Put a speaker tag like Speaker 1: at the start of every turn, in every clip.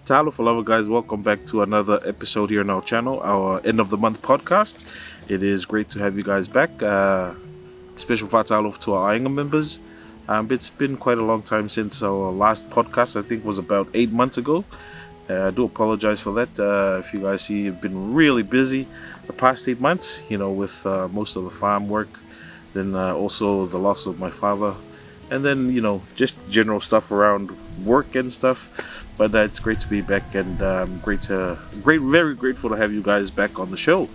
Speaker 1: Talo Forever, guys. Welcome back to another episode here on our channel, our end of the month podcast. It is great to have you guys back. Special fatalo to our Ainga members. It's been quite a long time since our last podcast. I think was about 8 months ago. I do apologize for that. If you guys see, I've been really busy the past 8 months. With most of the farm work, then also the loss of my father, and then just general stuff around work and stuff. But it's great to be back, and very grateful to have you guys back on the show.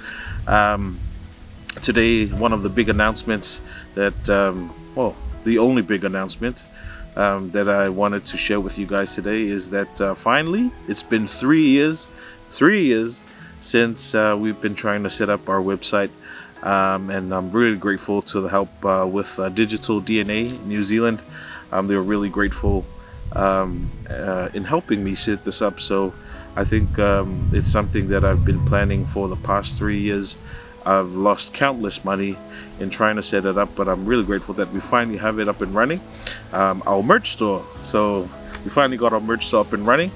Speaker 1: Today, one of the big announcements that, the only big announcement that I wanted to share with you guys today is that finally, it's been 3 years since we've been trying to set up our website. And I'm really grateful to the help with Digital DNA New Zealand. They were really grateful in helping me set this up. So I think it's something that I've been planning for the past 3 years. I've lost countless money in trying to set it up, but I'm really grateful that we finally have it up and running. Our merch store. So we finally got our merch store up and running.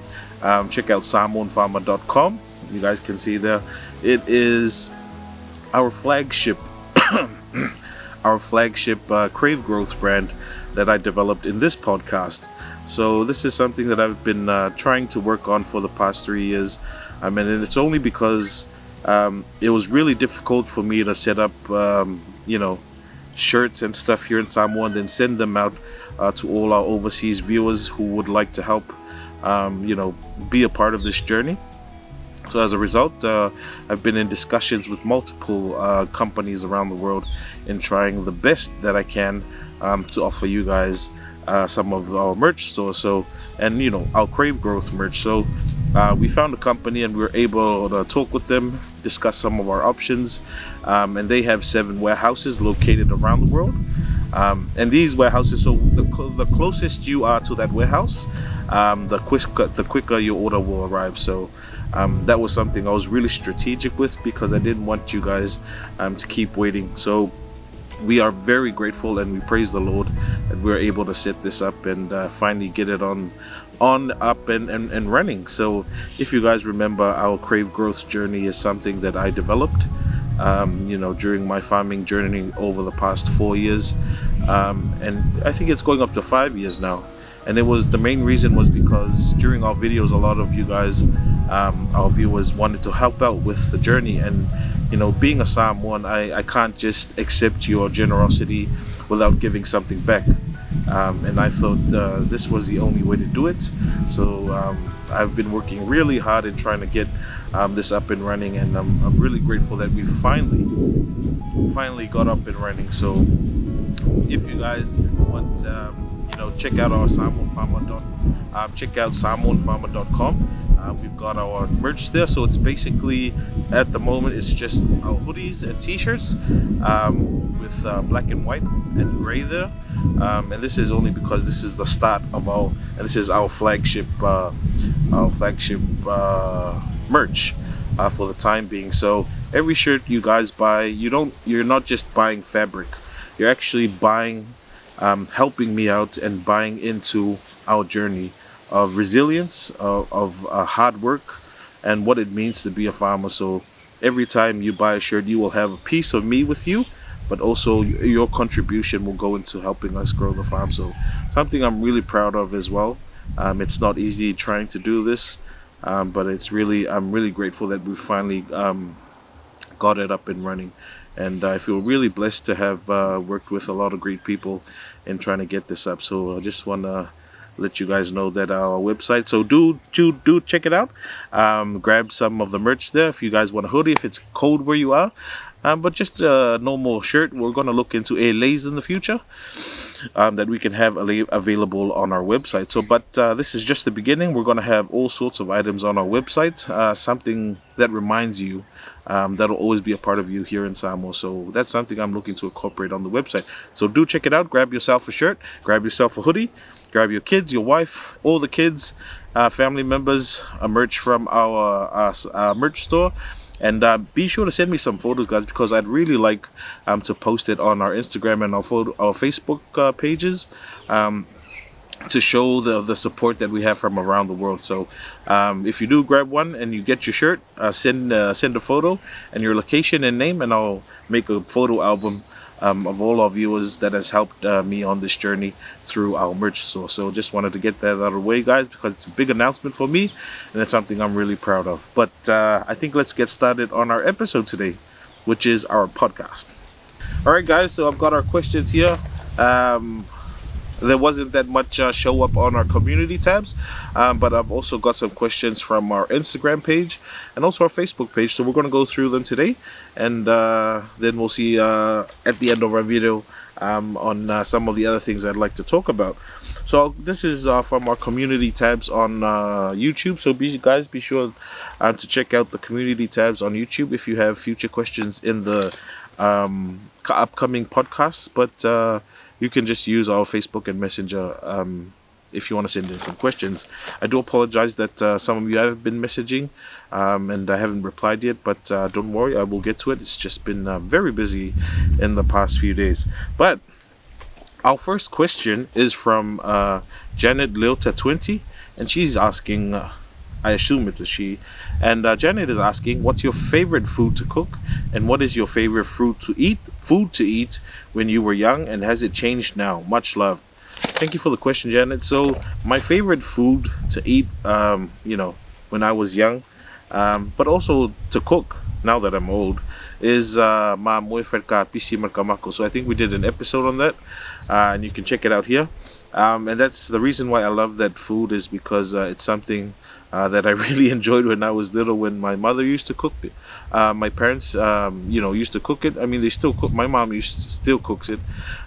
Speaker 1: Check out samoanfarmer.com. You guys can see there. It is our flagship Crave Growth brand that I developed in this podcast. So this is something that I've been trying to work on for the past 3 years. And it's only because it was really difficult for me to set up shirts and stuff here in Samoa and then send them out to all our overseas viewers who would like to help be a part of this journey. So as a result, I've been in discussions with multiple companies around the world in trying the best that I can to offer you guys some of our merch stores. And our Crave Growth merch. So we found a company and we were able to talk with them, discuss some of our options. And they have 7 warehouses located around the world. And these warehouses, so the closest you are to that warehouse, the quicker your order will arrive. So that was something I was really strategic with because I didn't want you guys to keep waiting. So we are very grateful and we praise the Lord that we're able to set this up and finally get it on up and running. So if you guys remember, our Crave Growth journey is something that I developed during my farming journey over the past 4 years, and I think it's going up to 5 years now. And the main reason was because during our videos, a lot of you guys, our viewers, wanted to help out with the journey. And being a Samoan, I can't just accept your generosity without giving something back. And I thought this was the only way to do it. So I've been working really hard in trying to get this up and running, and I'm really grateful that we finally got up and running. So if you guys want check out our samoanfarmer.com. We've got our merch there, so it's basically at the moment it's just our hoodies and t-shirts with black and white and gray there, and this is only because this is the start of this is our flagship merch for the time being. So every shirt you guys buy, you're not just buying fabric, you're actually buying helping me out and buying into our journey of resilience, of hard work, and what it means to be a farmer. So every time you buy a shirt, you will have a piece of me with you, but also your contribution will go into helping us grow the farm. So something I'm really proud of as well. It's not easy trying to do this, but I'm really grateful that we finally got it up and running. And I feel really blessed to have worked with a lot of great people in trying to get this up. So I just want to let you guys know that our website, so do check it out. Grab some of the merch there if you guys want a hoodie, if it's cold where you are. But just a normal shirt, we're going to look into lays in the future that we can have available on our website. So, but this is just the beginning. We're going to have all sorts of items on our website, something that reminds you that'll always be a part of you here in Samoa. So that's something I'm looking to incorporate on the website. So do check it out. Grab yourself a shirt, grab yourself a hoodie, grab your kids, your wife, all the kids, family members, a merch from our merch store. And be sure to send me some photos, guys, because I'd really like to post it on our Instagram and our Facebook pages. to show the support that we have from around the world. So if you do grab one and you get your shirt, send a photo and your location and name, and I'll make a photo album of all our viewers that has helped me on this journey through our merch store. So just wanted to get that out of the way, guys, because it's a big announcement for me and it's something I'm really proud of. But I think let's get started on our episode today, which is our podcast. All right, guys, so I've got our questions here. There wasn't that much show up on our community tabs, but I've also got some questions from our Instagram page and also our Facebook page. So we're going to go through them today, and then we'll see at the end of our video on some of the other things I'd like to talk about. So this is from our community tabs on YouTube. So be sure to check out the community tabs on YouTube if you have future questions in the upcoming podcasts. But you can just use our Facebook and Messenger if you want to send in some questions. I do apologize that some of you have been messaging and I haven't replied yet, but don't worry, I will get to it. It's just been very busy in the past few days. But our first question is from Janet Lilta20, and she's asking, I assume it's a she, and Janet is asking, what's your favorite food to cook, and what is your favorite food to eat when you were young, and has it changed now? Much love. Thank you for the question, Janet. So my favorite food to eat, when I was young, but also to cook now that I'm old, is ma moe ferka pisi merkamako. So I think we did an episode on that, and you can check it out here. And that's the reason why I love that food, is because it's something that I really enjoyed when I was little, when my mother used to cook it. My parents, used to cook it. I mean, they still cook. My mom still cooks it,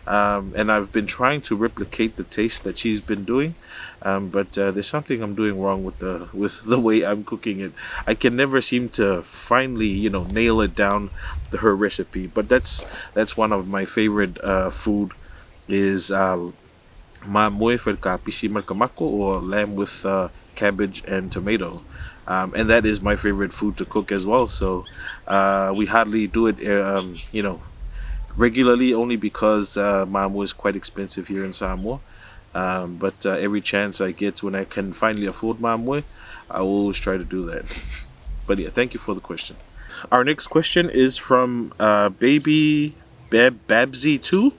Speaker 1: and I've been trying to replicate the taste that she's been doing. But there's something I'm doing wrong with the way I'm cooking it. I can never seem to finally, nail it down her recipe. But that's one of my favorite food, is ma moe ferka pisi merkamako, or lamb with cabbage and tomato, and that is my favorite food to cook as well. So we hardly do it regularly, only because mamo is quite expensive here in Samoa, but every chance I get, when I can finally afford mamo, I will always try to do that. But yeah, thank you for the question. Our next question is from baby Babsy2.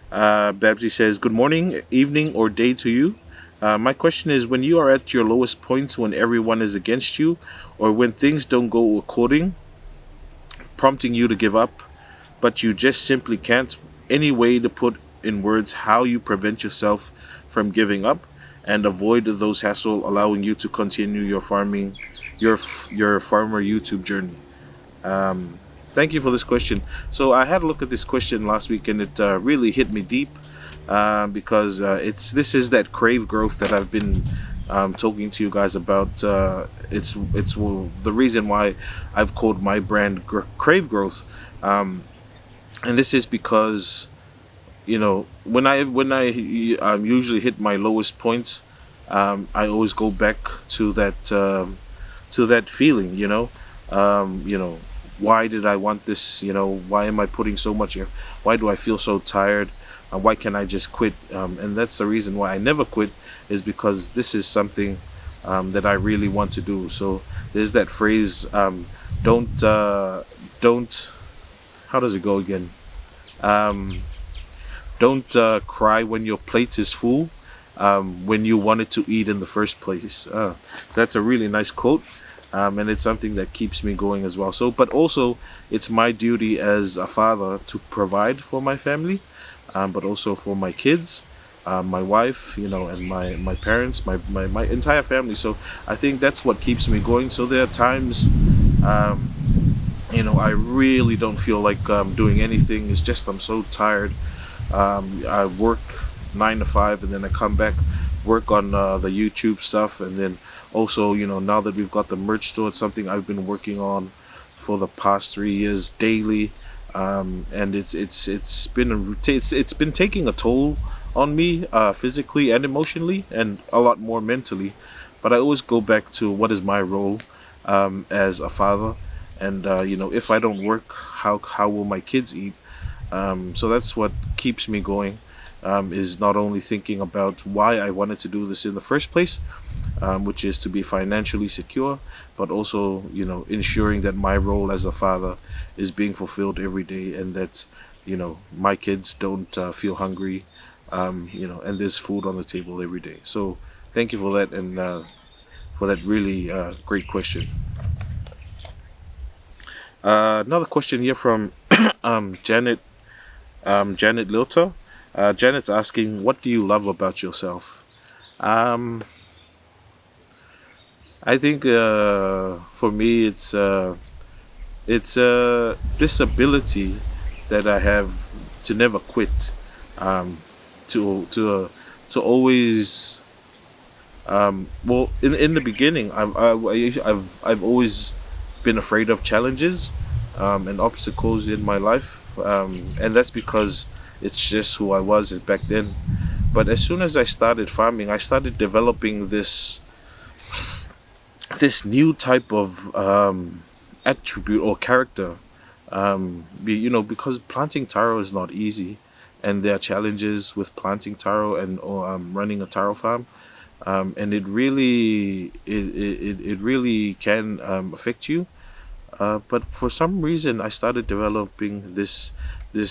Speaker 1: Babsy says, good morning, evening, or day to you. My question is, when you are at your lowest points, when everyone is against you, or when things don't go according, prompting you to give up, but you just simply can't, any way to put in words how you prevent yourself from giving up and avoid those hassle, allowing you to continue your farmer YouTube journey? Thank you for this question. So I had a look at this question last week, and it really hit me deep, because this is that crave growth that I've been talking to you guys about. It's the reason why I've called my brand Crave Growth, and this is because when I usually hit my lowest points, I always go back to that feeling. Why did I want this? Why am I putting so much? Why do I feel so tired? Why can't I just quit? And that's the reason why I never quit, is because this is something that I really want to do. So there's that phrase, don't, how does it go again? Don't cry when your plate is full, when you wanted to eat in the first place. That's a really nice quote. And it's something that keeps me going as well. So, but also it's my duty as a father to provide for my family, but also for my kids, my wife, and my parents, my entire family. So I think that's what keeps me going. So there are times, I really don't feel like doing anything. It's just I'm so tired. I work 9 to 5, and then I come back, work on the YouTube stuff, and then also, now that we've got the merch store, it's something I've been working on for the past 3 years daily, and it's been taking a toll on me, physically and emotionally, and a lot more mentally. But I always go back to what is my role as a father, and if I don't work, how will my kids eat? So that's what keeps me going. is not only thinking about why I wanted to do this in the first place, which is to be financially secure, but also, ensuring that my role as a father is being fulfilled every day, and that, my kids don't feel hungry, and there's food on the table every day. So thank you for that, and for that really great question. Another question here from Janet Lilta. Janet's asking, "What do you love about yourself?" Um, I think for me, it's this ability that I have to never quit, um, to always, well, in the beginning, I've always been afraid of challenges, and obstacles in my life, and that's because it's just who I was back then. But as soon as I started farming, I started developing this new type of attribute or character. Because planting taro is not easy, and there are challenges with planting taro and or running a taro farm, and it really can affect you. But for some reason, I started developing this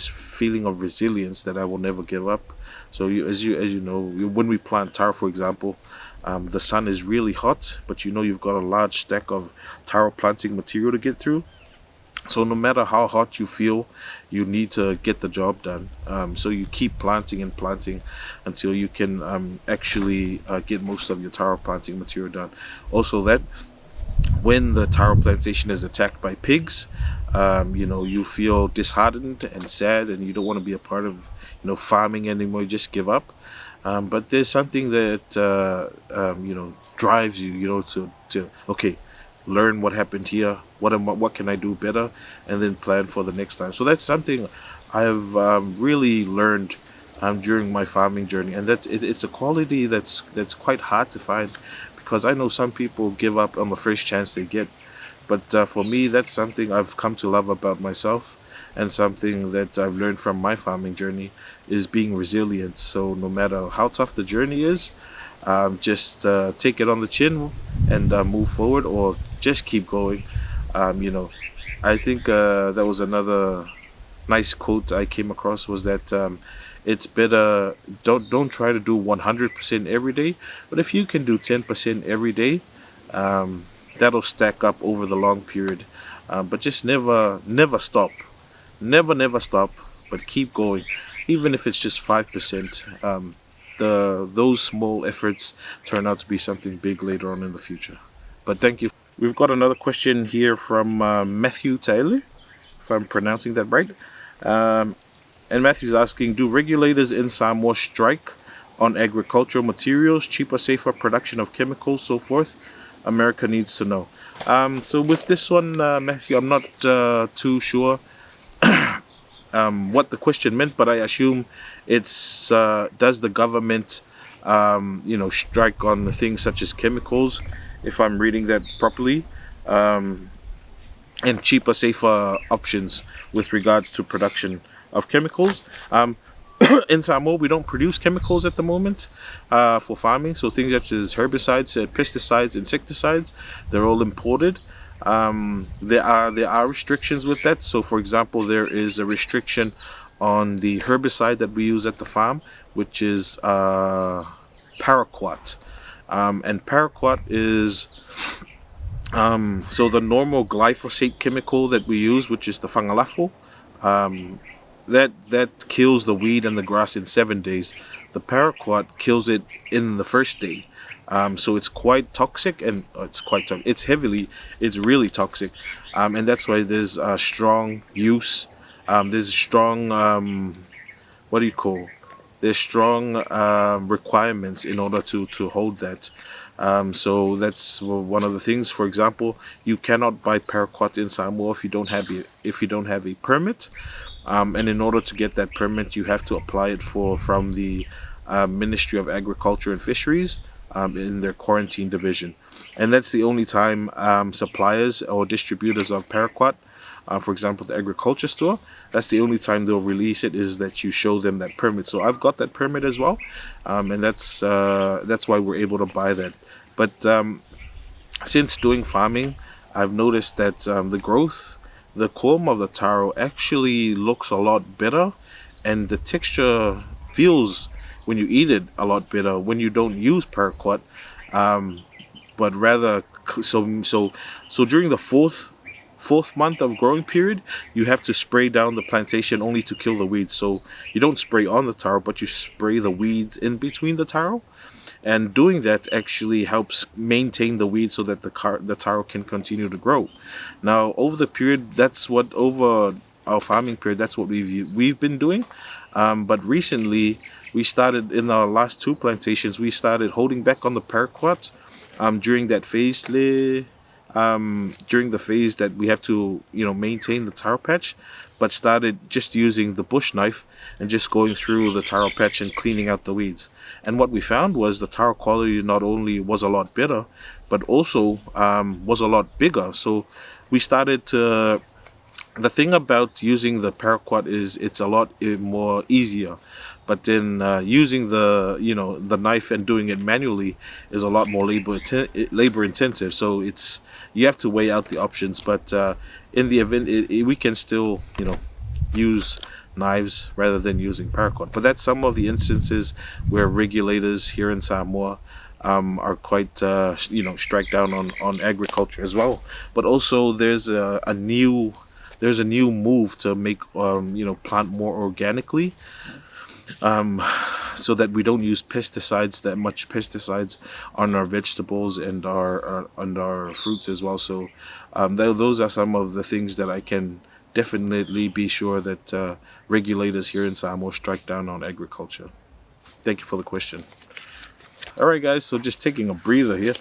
Speaker 1: feeling of resilience that I will never give up. So as you know, when we plant taro, for example, the sun is really hot, but you've got a large stack of taro planting material to get through. So no matter how hot you feel, you need to get the job done. So you keep planting and planting until you can actually get most of your taro planting material done. Also, that when the taro plantation is attacked by pigs, you feel disheartened and sad, and you don't want to be a part of, farming anymore. You just give up. But there's something that drives you, to okay, learn what happened here. What can I do better, and then plan for the next time. So that's something I've really learned during my farming journey, and it's a quality that's quite hard to find, because I know some people give up on the first chance they get. But for me, that's something I've come to love about myself, and something that I've learned from my farming journey is being resilient. So no matter how tough the journey is, just take it on the chin and move forward, or just keep going. Um, you know, I think that was another nice quote I came across, was that it's better, don't try to do 100% every day, but if you can do 10% every day, that'll stack up over the long period. But just never stop, never stop, but keep going, even if it's just 5%. Those small efforts turn out to be something big later on in the future. But thank you. We've got another question here from Matthew Taylor, if I'm pronouncing that right. Um, and Matthew's asking, do regulators in Samoa strike on agricultural materials, cheaper, safer production of chemicals, so forth? America needs to know. So with this one, Matthew, I'm not too sure what the question meant, but I assume it's does the government, strike on things such as chemicals, if I'm reading that properly, and cheaper, safer options with regards to production of chemicals. In Samoa, we don't produce chemicals at the moment for farming. So things such as herbicides, pesticides, insecticides, they're all imported. There are restrictions with that. So, for example, there is a restriction on the herbicide that we use at the farm, which is paraquat. And paraquat is so the normal glyphosate chemical that we use, which is the fangalafo, that kills the weed and the grass in 7 days. The paraquat kills it in the first day. So it's quite toxic, and it's really toxic, and that's why there's strong use. There's strong what do you call? There's strong requirements in order to hold that. So that's one of the things. For example, you cannot buy paraquat in Samoa if you don't have a permit. And in order to get that permit, you have to apply it from the Ministry of Agriculture and Fisheries in their quarantine division. And that's the only time suppliers or distributors of paraquat For example, the agriculture store. That's the only time they'll release it, is that you show them that permit. So I've got that permit as well, and that's why we're able to buy that. But since doing farming, I've noticed that the comb of the taro actually looks a lot better, and the texture feels, when you eat it, a lot better when you don't use paraquat, but rather so during the fourth month of growing period, you have to spray down the plantation only to kill the weeds. So you don't spray on the taro, but you spray the weeds in between the taro, and doing that actually helps maintain the weed so that the taro can continue to grow. Now, over the period, over our farming period, that's what we've been doing. But recently, we started, in our last two plantations, we started holding back on the paraquat during that phase. During the phase that we have to, maintain the taro patch, but started just using the bush knife and just going through the taro patch and cleaning out the weeds. And what we found was the taro quality not only was a lot better, but also was a lot bigger. So we started to. The thing about using the paraquat is it's a lot more easier, but then using the knife and doing it manually is a lot more labor intensive. So you have to weigh out the options. But in the event, we can still use knives rather than using paraquat. But that's some of the instances where regulators here in Samoa are quite strike down on agriculture as well. But also there's a new move to make plant more organically, so that we don't use that much pesticides on our vegetables and our fruits as well. So those are some of the things that I can definitely be sure that regulators here in Samoa strike down on agriculture. Thank you for the question. All right, guys. So just taking a breather here.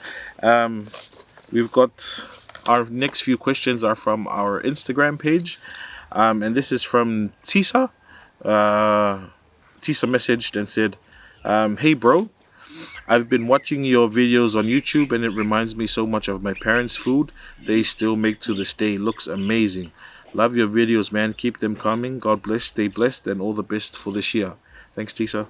Speaker 1: We've got our next few questions are from our Instagram page, and this is from Tisa. Tisa messaged and said, "Hey, bro, I've been watching your videos on YouTube, and it reminds me so much of my parents' food they still make to this day. Looks amazing. Love your videos, man. Keep them coming. God bless. Stay blessed, and all the best for this year." Thanks, Tisa.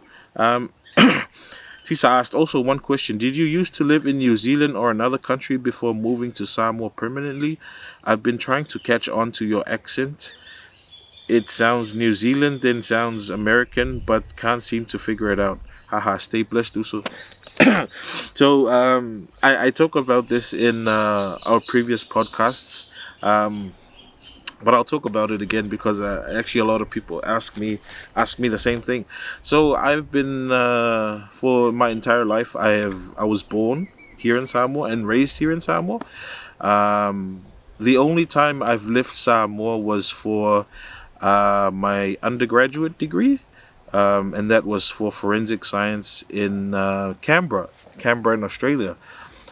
Speaker 1: Tisa asked also one question. Did you used to live in New Zealand or another country before moving to Samoa permanently? I've been trying to catch on to your accent. It sounds New Zealand, then sounds American, but can't seem to figure it out. Haha, stay blessed, Uso. So, I talk about this in our previous podcasts. But I'll talk about it again because actually a lot of people ask me the same thing. So I've been for my entire life I was born here in Samoa and raised here in Samoa. The only time I've left Samoa was for my undergraduate degree, and that was for forensic science in Canberra in Australia.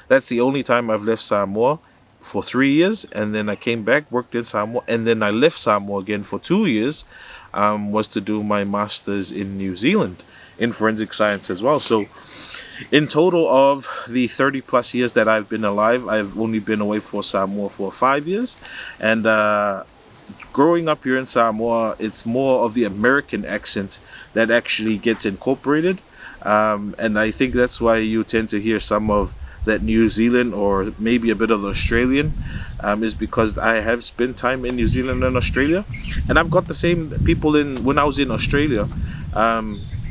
Speaker 1: That's the only time I've left Samoa, for 3 years, and then I came back, worked in Samoa, and then I left Samoa again for 2 years, was to do my master's in New Zealand in forensic science as well. So in total of the 30 plus years that I've been alive, I've only been away for Samoa for 5 years. And growing up here in Samoa, it's more of the American accent that actually gets incorporated, and I think that's why you tend to hear some of that New Zealand or maybe a bit of the Australian, is because I have spent time in New Zealand and Australia, and I've got the same people when I was in Australia.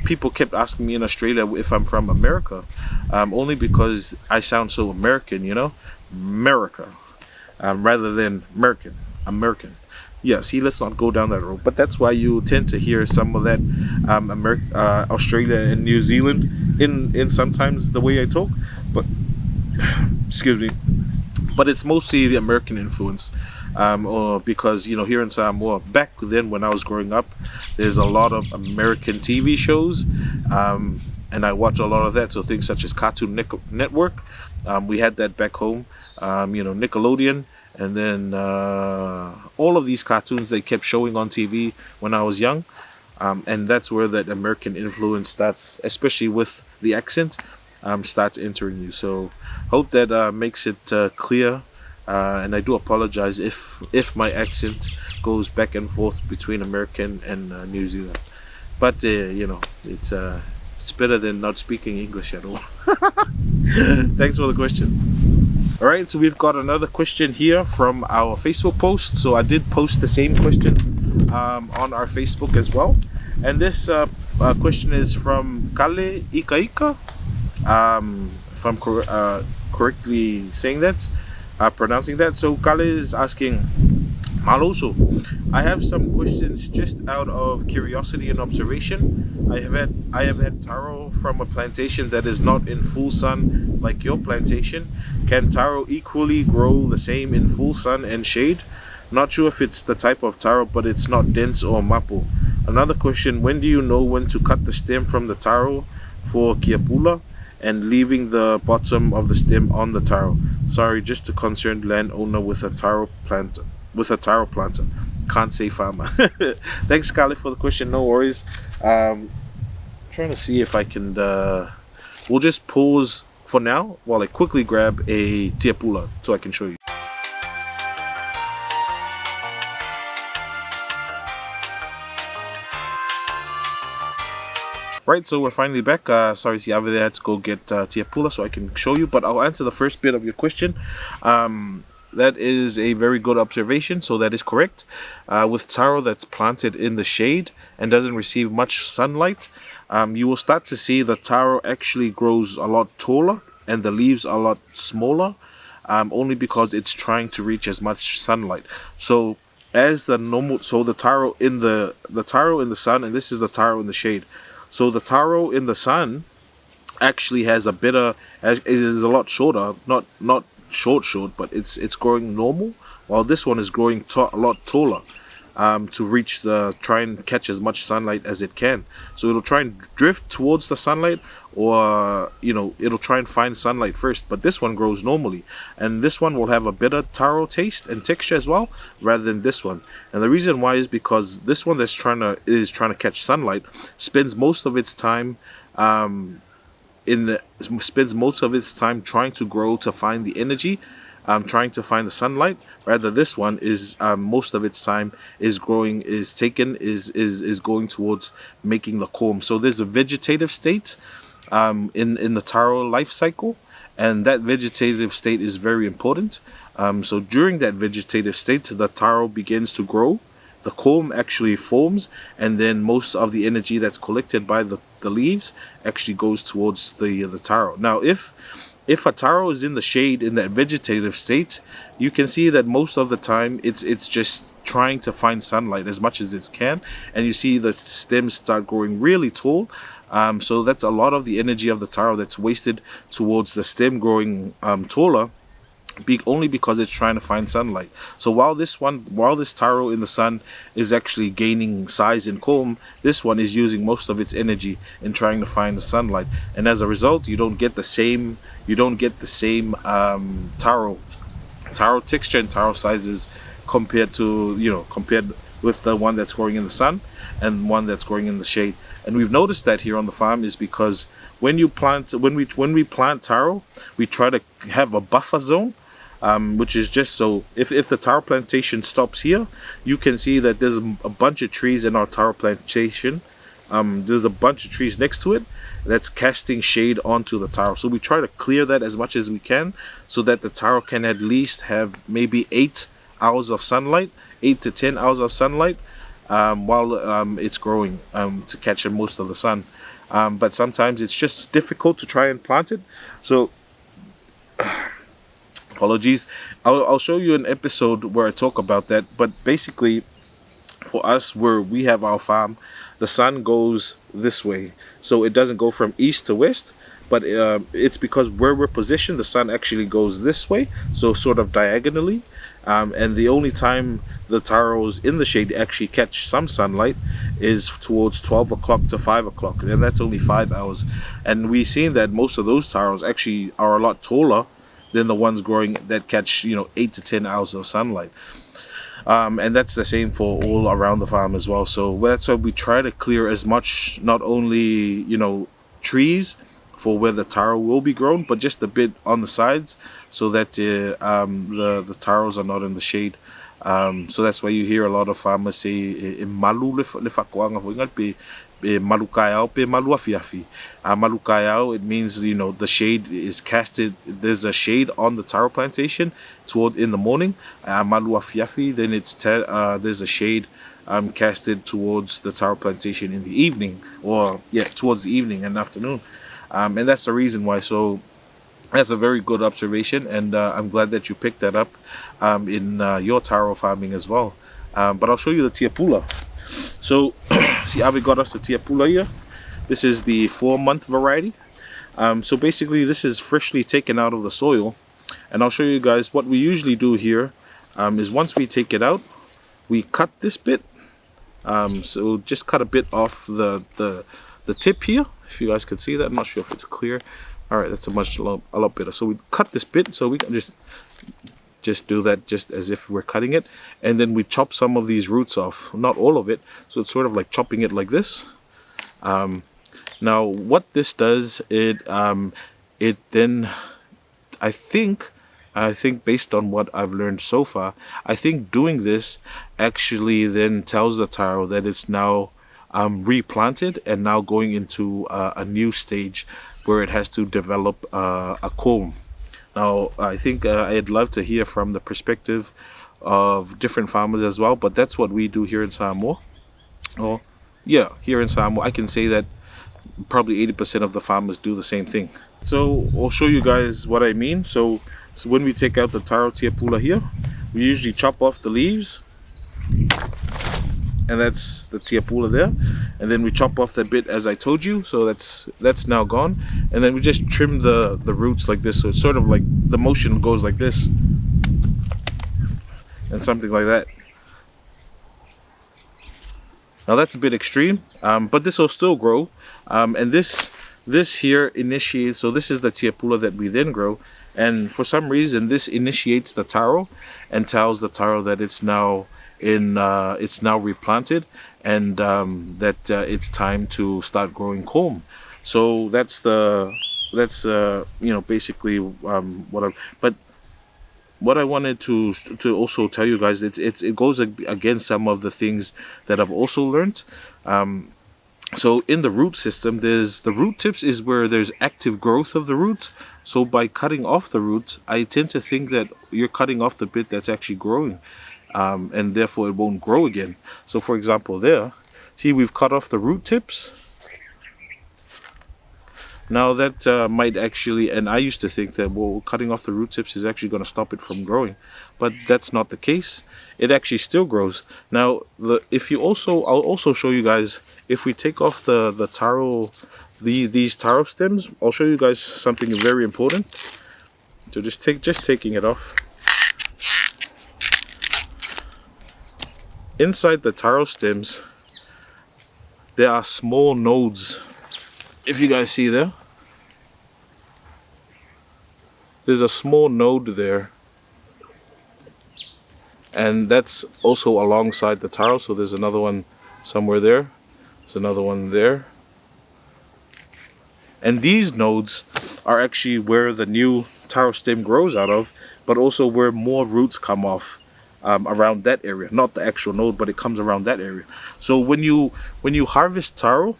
Speaker 1: People kept asking me in Australia if I'm from America, only because I sound so American, America, rather than American. Yeah, see, let's not go down that road. But that's why you tend to hear some of that Australia and New Zealand in sometimes the way I talk. But excuse me, but it's mostly the American influence, or because here in Samoa back then when I was growing up, there's a lot of American TV shows, and I watch a lot of that. So things such as Cartoon Network, we had that back home, Nickelodeon, and then all of these cartoons they kept showing on TV when I was young, and that's where that American influence starts, especially with the accent. Starts entering you. So hope that makes it clear and I do apologize if my accent goes back and forth between American and New Zealand. But it's better than not speaking English at all. Thanks for the question. All right, so we've got another question here from our Facebook post. So I did post the same questions on our Facebook as well, and this question is from Kale Ika. If I'm correctly saying that, pronouncing that. So Kale is asking, Maloso, I have some questions just out of curiosity and observation. I have had taro from a plantation that is not in full sun like your plantation. Can taro equally grow the same in full sun and shade? Not sure if it's the type of taro, but it's not dense or mapo. Another question, when do you know when to cut the stem from the taro for kiapula and leaving the bottom of the stem on the taro? Sorry, just a concerned landowner with a taro planter. Can't say farmer. Thanks, Kale, for the question. No worries. Trying to see if I can. We'll just pause for now while I quickly grab a tiapula so I can show you. Right, so we're finally back. Sorry, see, over there, I had to go get tiapula so I can show you, but I'll answer the first bit of your question. That is a very good observation, so that is correct. With taro that's planted in the shade and doesn't receive much sunlight, you will start to see the taro actually grows a lot taller and the leaves are a lot smaller, only because it's trying to reach as much sunlight. So the taro in the taro in the sun, and this is the taro in the shade. So the taro in the sun actually has is a lot shorter, not short, but it's growing normal, while this one is growing a lot taller, to try and catch as much sunlight as it can. So it'll try and drift towards the sunlight, or it'll try and find sunlight first. But this one grows normally, and this one will have a better taro taste and texture as well, rather than this one. And the reason why is because this one that's trying to catch sunlight spends most of its time trying to grow to find the energy, trying to find the sunlight. Rather, this one is most of its time is going towards making the comb. So there's a vegetative state in the taro life cycle, and that vegetative state is very important. So during that vegetative state, the taro begins to grow. The comb actually forms, and then most of the energy that's collected by the leaves actually goes towards the taro. Now, if a taro is in the shade in that vegetative state, you can see that most of the time it's just trying to find sunlight as much as it can, and you see the stems start growing really tall. So that's a lot of the energy of the taro that's wasted towards the stem growing taller, only because it's trying to find sunlight. So while this taro in the sun is actually gaining size and comb, this one is using most of its energy in trying to find the sunlight, and as a result, you don't get the same taro texture and taro sizes compared with the one that's growing in the sun and one that's growing in the shade. And we've noticed that here on the farm is because when we plant taro, we try to have a buffer zone, which is just so if the taro plantation stops here, you can see that there's a bunch of trees in our taro plantation. There's a bunch of trees next to it that's casting shade onto the taro. So we try to clear that as much as we can, so that the taro can at least have maybe 8 hours of sunlight, 8 to 10 hours of sunlight, while it's growing, to catch most of the sun. But sometimes it's just difficult to try and plant it. So apologies. I'll show you an episode where I talk about that. But basically, for us, where we have our farm, the sun goes this way, so it doesn't go from east to west, but it's because where we're positioned, the sun actually goes this way, so sort of diagonally. And the only time the taros in the shade actually catch some sunlight is towards 12 o'clock to 5 o'clock, and that's only 5 hours. And we've seen that most of those taros actually are a lot taller than the ones growing that catch 8 to 10 hours of sunlight. And that's the same for all around the farm as well. So that's why we try to clear as much, not only trees for where the taro will be grown, but just a bit on the sides so that the taros are not in the shade. So that's why you hear a lot of farmers say malu le fakuanga fo ingat pe malu kayao pe malu afiafi. Malu kayao, it means, you know, the shade is casted. There's a shade on the taro plantation toward in the morning. Malu afiafi, then there's a shade casted towards the taro plantation in the evening, or yeah, towards the evening and afternoon. And that's the reason why. So that's a very good observation, and I'm glad that you picked that up in your taro farming as well. But I'll show you the tiapula. So, see how we got us the tiapula here? This is the 4-month variety. So basically, this is freshly taken out of the soil, and I'll show you guys what we usually do here. Is once we take it out, we cut this bit. So just cut a bit off the tip here. If you guys can see that, I'm not sure if it's clear. All right, that's a lot better. So we cut this bit, so we can just do that just as if we're cutting it, and then we chop some of these roots off, not all of it. So it's sort of like chopping it like this. Now what this does, it then, I think based on what I've learned so far, I think doing this actually then tells the taro that it's now replanted and now going into a new stage where it has to develop a comb. Now, I think I'd love to hear from the perspective of different farmers as well, but that's what we do here in Samoa. Oh, yeah, here in Samoa, I can say that probably 80% of the farmers do the same thing. So I'll show you guys what I mean. So when we take out the taro tiapula here, we usually chop off the leaves, and that's the tiapula there, and then we chop off that bit as I told you, so that's now gone, and then we just trim the roots like this, so it's sort of like the motion goes like this and something like that. Now that's a bit extreme, but this will still grow, and this here initiates. So this is the tiapula that we then grow, and for some reason this initiates the taro and tells the taro that it's now replanted, and that it's time to start growing comb. So that's basically what I wanted to also tell you guys, it goes against some of the things that I've also learned. So in the root system, there's the root tips is where there's active growth of the roots. So by cutting off the roots, I tend to think that you're cutting off the bit that's actually growing. And therefore it won't grow again. So for example there, see, we've cut off the root tips. Now that might actually, and I used to think that, well, cutting off the root tips is actually going to stop it from growing, but that's not the case. It actually still grows. Now I'll also show you guys, if we take off the taro, these taro stems, I'll show you guys something very important. So just taking it off. Inside the taro stems, there are small nodes. If you guys see there's a small node there, and that's also alongside the taro. So there's another one somewhere there. There's another one there. And these nodes are actually where the new taro stem grows out of, but also where more roots come off. Around that area, not the actual node, but it comes around that area. So when you harvest taro,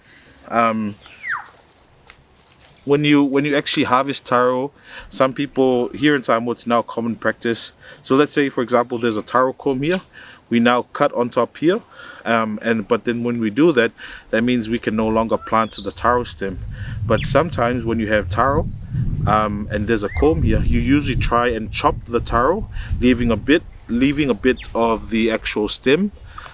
Speaker 1: when you actually harvest taro, some people here in Samoa, it's now common practice. So let's say, for example, there's a taro comb here. We now cut on top here, but then when we do that, that means we can no longer plant the taro stem. But sometimes when you have taro, and there's a comb here, you usually try and chop the taro, leaving a bit of the actual stem,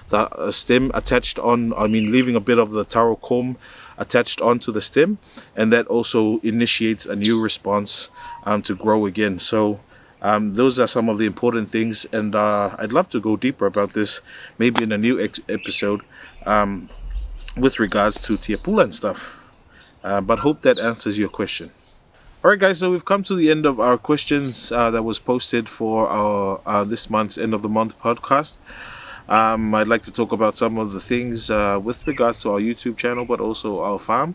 Speaker 1: the stem attached on, leaving a bit of the taro comb attached onto the stem, and that also initiates a new response to grow again. So those are some of the important things, and I'd love to go deeper about this maybe in a new episode with regards to tiapula and stuff, but hope that answers your question. Alright guys, so we've come to the end of our questions that was posted for our this month's end of the month podcast. I'd like to talk about some of the things with regards to our YouTube channel, but also our farm.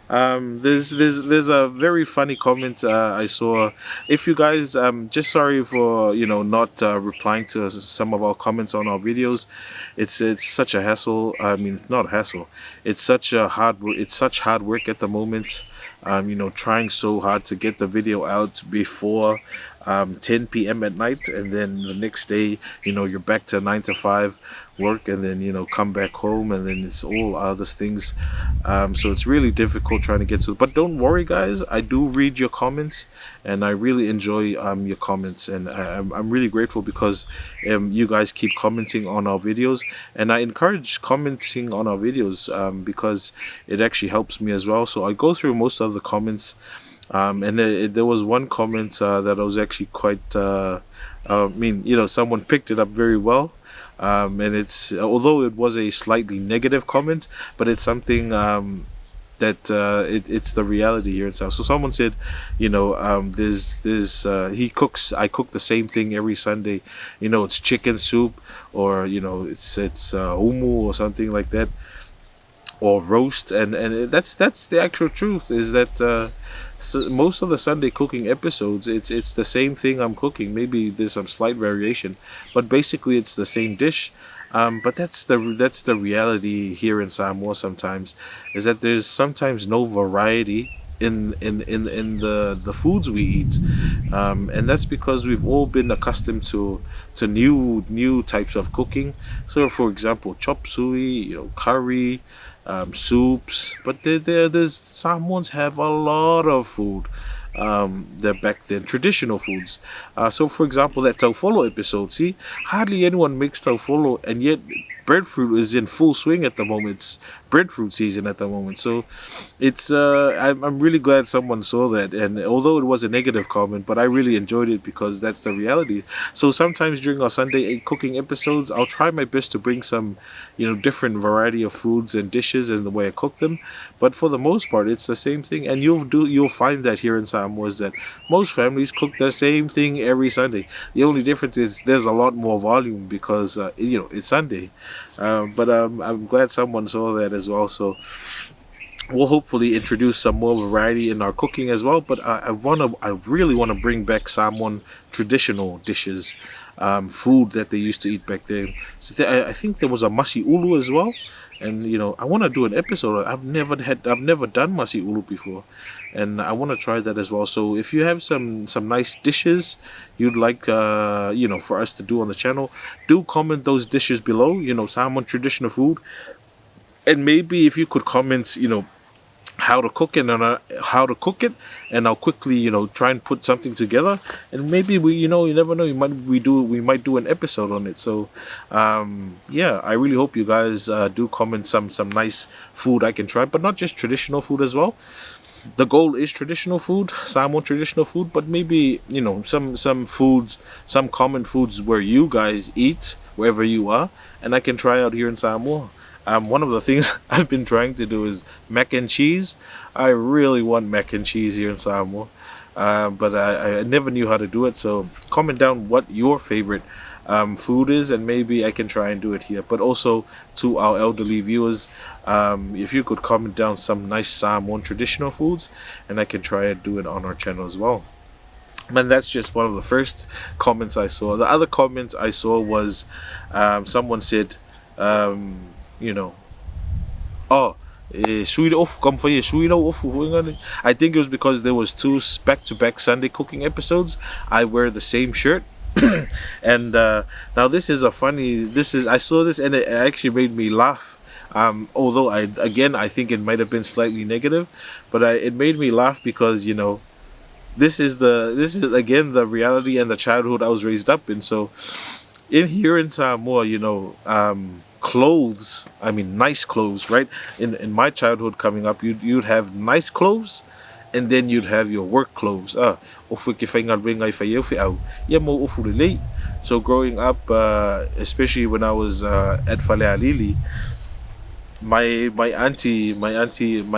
Speaker 1: There's a very funny comment I saw. If you guys, just sorry for not replying to some of our comments on our videos. It's such a hassle. I mean, it's not a hassle. It's such a it's such hard work at the moment. Trying so hard to get the video out before 10 p.m. at night, and then the next day, you're back to 9 to 5 work, and then come back home, and then it's all other things. So it's really difficult trying to get to. But don't worry, guys. I do read your comments, and I really enjoy your comments, and I'm really grateful because you guys keep commenting on our videos, and I encourage commenting on our videos because it actually helps me as well. So I go through most of the comments. And there was one comment that I was actually quite. I mean, someone picked it up very well, and it's although it was a slightly negative comment, but it's something that it's the reality here in South. So someone said, there's he cooks. I cook the same thing every Sunday. It's chicken soup, or it's umu or something like that, or roast, and that's the actual truth, is that most of the Sunday cooking episodes, it's the same thing I'm cooking. Maybe there's some slight variation, but basically it's the same dish. But that's the reality here in Samoa sometimes, is that there's sometimes no variety in the foods we eat, and that's because we've all been accustomed to new types of cooking. So, for example, chop suey, curry, soups. But there's Samoans have a lot of food. That back then traditional foods. So, for example, that taufolo episode. See, hardly anyone makes taufolo, and yet breadfruit is in full swing at the moment. It's breadfruit season at the moment. So, it's I'm really glad someone saw that. And although it was a negative comment, but I really enjoyed it because that's the reality. So sometimes during our Sunday cooking episodes, I'll try my best to bring some, different variety of foods and dishes and the way I cook them. But for the most part, it's the same thing. And you'll find that here in Samoa is that most families cook the same thing every Sunday. The only difference is there's a lot more volume because it's Sunday. But I'm glad someone saw that as well. So we'll hopefully introduce some more variety in our cooking as well. But I really wanna bring back Samoan traditional dishes, food that they used to eat back then. So I think there was a masi ulu as well, and I want to do an episode. I've never done masi ulu before, and I want to try that as well. So if you have some nice dishes you'd like for us to do on the channel, do comment those dishes below. Samoan traditional food, and maybe if you could comment, how to cook it, and and I'll quickly try and put something together, and maybe you never know, we might do an episode on it. So yeah, I really hope you guys do comment some nice food I can try, but not just traditional food as well. The goal is traditional food, Samoan traditional food, but maybe some foods, some common foods where you guys eat wherever you are, and I can try out here in Samoa. One of the things I've been trying to do is mac and cheese. I really want mac and cheese here in Samoa, but I never knew how to do it. So comment down what your favorite food is, and maybe I can try and do it here. But also to our elderly viewers, if you could comment down some nice Samoan traditional foods, and I can try and do it on our channel as well. And that's just one of the first comments I saw. The other comments I saw was someone said, you know, oh, I think it was because there was two back-to-back Sunday cooking episodes. I wear the same shirt. And now this is I saw this and it actually made me laugh. Although I think it might have been slightly negative, but it made me laugh because this is again the reality and the childhood I was raised up in. So in here in Samoa, clothes, I mean nice clothes, right? In my childhood coming up, you'd have nice clothes, and then you'd have your work clothes. So growing up, especially when I was at Falealili, my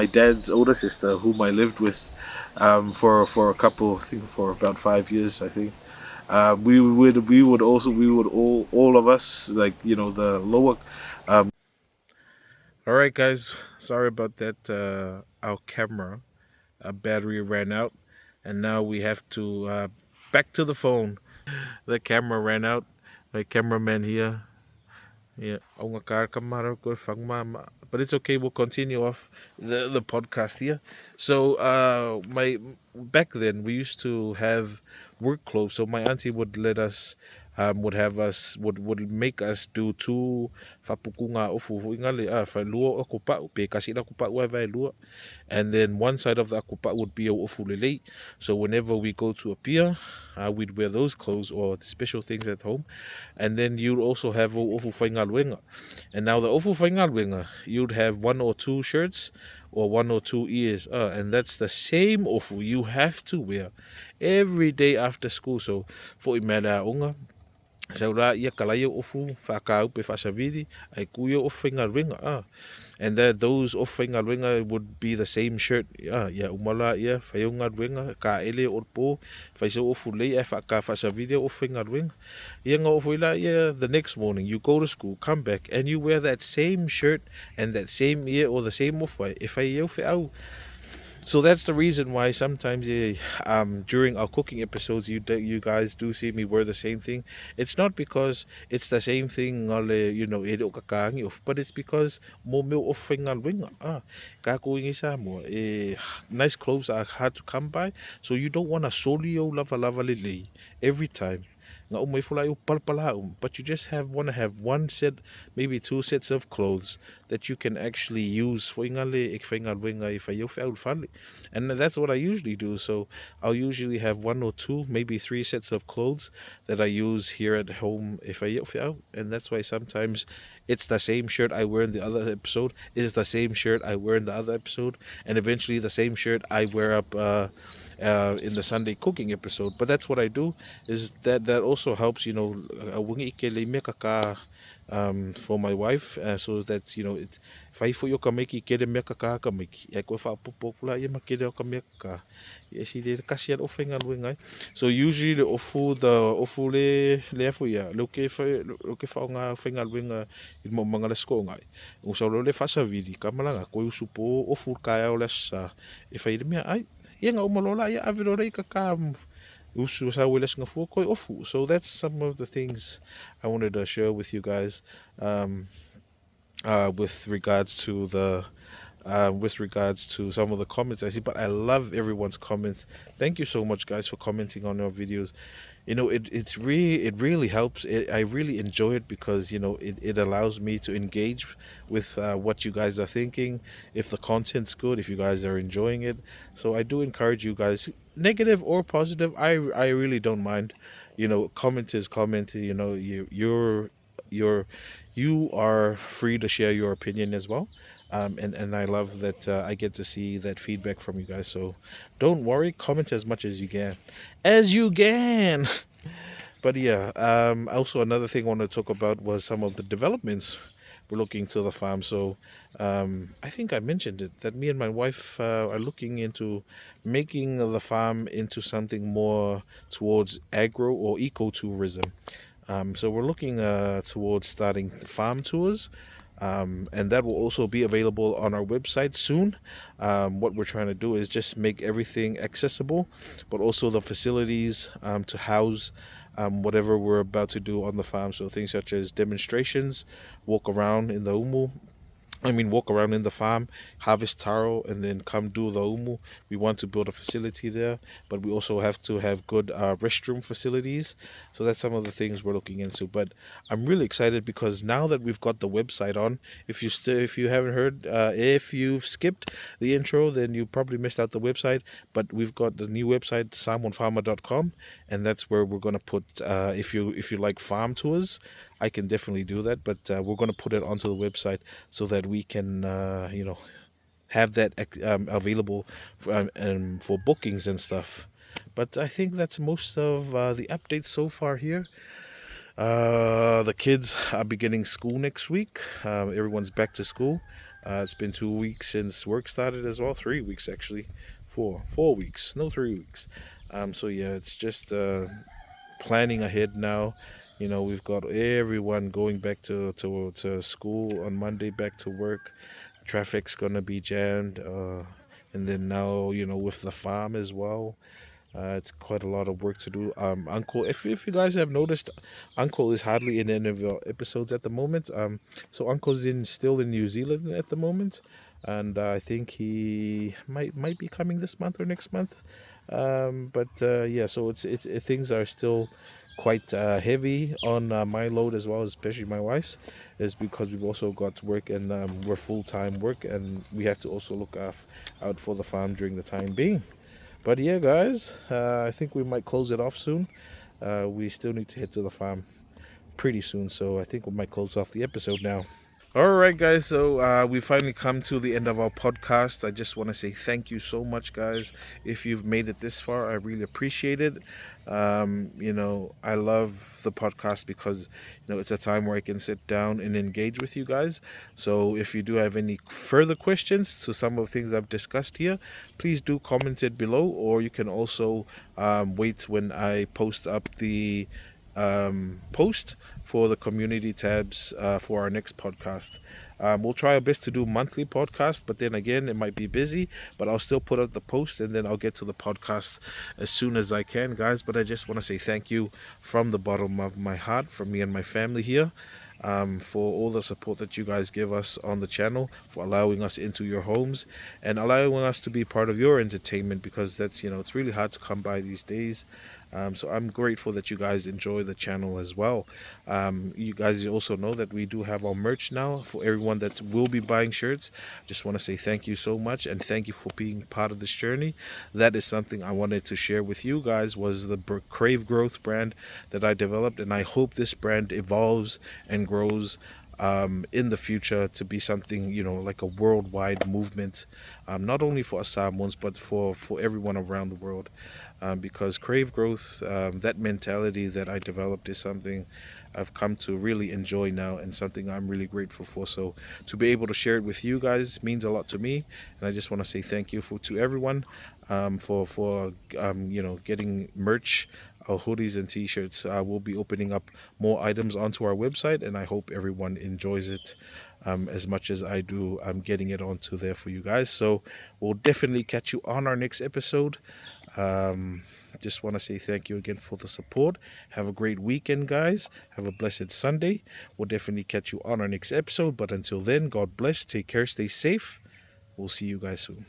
Speaker 1: dad's older sister, whom I lived with for a couple, I think for about 5 years, I think. We would all of us, like the lower All right, guys. Sorry about that. Our camera battery ran out, and now we have to back to the phone. The camera ran out. My cameraman here. Yeah, ông cả camera ko phang ma. But it's okay. We'll continue off the podcast here. So, my back then we used to have work clothes. So my auntie would let us, would have us, would make us do two fapukunga ofu ingali fa luo okupa pe kasi na kupa wa vai luo, and then one side of the akupa would be a ofulele. So whenever we go to a pier, we'd wear those clothes or special things at home, and then you'd also have ofu whaingaluenga. And now the ofu whaingaluenga, you'd have one or two shirts or one or two ears, and that's the same ofu you have to wear every day after school. So for imela onga. Saura ia kalaya ofu whakau pe whasavidi ai kuia o whaingaluenga. And that those of whaingaluenga would be the same shirt. Yeah, umala ia whaingaluenga ka ele o po whaiso ofu lei e whaka whasavidi o whaingaluenga. Ia ngā ofu ila ia the next morning you go to school, come back and you wear that same shirt and that same ear or the same ofu e whai iau whau. So that's the reason why sometimes during our cooking episodes you guys do see me wear the same thing. It's not because it's the same thing but it's because mo meu ofenga winga ka kuingi sa mo nice clothes are hard to come by, so you don't want a solio lava lava lili every time. But you just want to have one set, maybe two sets of clothes that you can actually use for ingale ik whaingaluenga if I felt funny. And that's what I usually do. So I'll usually have one or two, maybe three sets of clothes that I use here at home if I out. And that's why sometimes it's the same shirt I wear in the other episode, it's the same shirt I wear in the other episode, and eventually the same shirt I wear up in the Sunday cooking episode. But that's what I do. Is that also helps, wungi ikele me kaka, for my wife, so that it's fai fo yo ka meki kede me kaka ka meki e ko fa popula ye ma kede o ka me kaka ye si de kasi o fenga luenga. So usually the ofu le fo ya lo ke fa nga fenga luenga I mo mangala sko ngai o so lo le fa sa vidi ka malanga ko usupo ofu ka ya o la sa e fai de me ai ye nga o malola ya aviro rei kaka so that's some of the things I wanted to share with you guys, um, with regards to some of the comments I see. But I love everyone's comments. Thank you so much, guys, for commenting on our videos. It really helps. I really enjoy it because it allows me to engage with what you guys are thinking. If the content's good, if you guys are enjoying it, so I do encourage you guys, negative or positive. I really don't mind. Comment is comment. You're you are free to share your opinion as well. And I love that I get to see that feedback from you guys. So don't worry, comment as much as you can. As you can. But yeah, also another thing I want to talk about was some of the developments we're looking to the farm. So I think I mentioned it that me and my wife are looking into making the farm into something more towards agro or ecotourism. So we're looking towards starting farm tours, and that will also be available on our website soon. What we're trying to do is just make everything accessible, but also the facilities to house whatever we're about to do on the farm. So things such as demonstrations, walk around in the umu, walk around in the farm, harvest taro, and then come do the umu. We want to build a facility there, but we also have to have good restroom facilities. So that's some of the things we're looking into. But I'm really excited because now that we've got the website on, if you haven't heard, if you've skipped the intro, then you probably missed out the website. But we've got the new website, samoanfarmer.com, and that's where we're gonna put. If you like farm tours, I can definitely do that, but we're going to put it onto the website so that we can, have that available for bookings and stuff. But I think that's most of the updates so far here. The kids are beginning school next week. Everyone's back to school. It's been 2 weeks since work started as well. 3 weeks actually. 4 weeks. No, 3 weeks. So yeah, it's just planning ahead now, We've got everyone going back to school on Monday, back to work. Traffic's gonna be jammed, and then now with the farm as well. It's quite a lot of work to do. Uncle, if you guys have noticed, Uncle is hardly in any of your episodes at the moment. So Uncle's still in New Zealand at the moment, and I think he might be coming this month or next month. But yeah, so things are still quite heavy on my load as well, especially my wife's, is because we've also got to work and we're full time work, and we have to also look out for the farm during the time being. But yeah, guys, I think we might close it off soon. We still need to head to the farm pretty soon, so I think we might close off the episode now. All right, guys. So we finally come to the end of our podcast. I just want to say thank you so much, guys. If you've made it this far, I really appreciate it. I love the podcast because it's a time where I can sit down and engage with you guys. So if you do have any further questions to some of the things I've discussed here, please do comment it below, or you can also wait when I post up the post for the community tabs for our next podcast. We'll try our best to do monthly podcast, but then again, it might be busy. But I'll still put out the post, and then I'll get to the podcast as soon as I can, guys. But I just want to say thank you from the bottom of my heart, from me and my family here. For all the support that you guys give us on the channel, for allowing us into your homes and allowing us to be part of your entertainment, because that's it's really hard to come by these days. So I'm grateful that you guys enjoy the channel as well. You guys also know that we do have our merch now for everyone that will be buying shirts. Just want to say thank you so much, and thank you for being part of this journey. That is something I wanted to share with you guys, was the Crave Growth brand that I developed, and I hope this brand evolves and grows in the future to be something like a worldwide movement, not only for us Samoans but for everyone around the world, because Crave Growth, that mentality that I developed, is something I've come to really enjoy now, and something I'm really grateful for. So to be able to share it with you guys means a lot to me, and I just want to say thank you to everyone for getting merch, hoodies and t-shirts. We'll be opening up more items onto our website, and I hope everyone enjoys it as much as I do. I'm getting it onto there for you guys. So we'll definitely catch you on our next episode. Just want to say thank you again for the support. Have a great weekend, guys. Have a blessed Sunday. We'll definitely catch you on our next episode. But until then, God bless. Take care. Stay safe. We'll see you guys soon.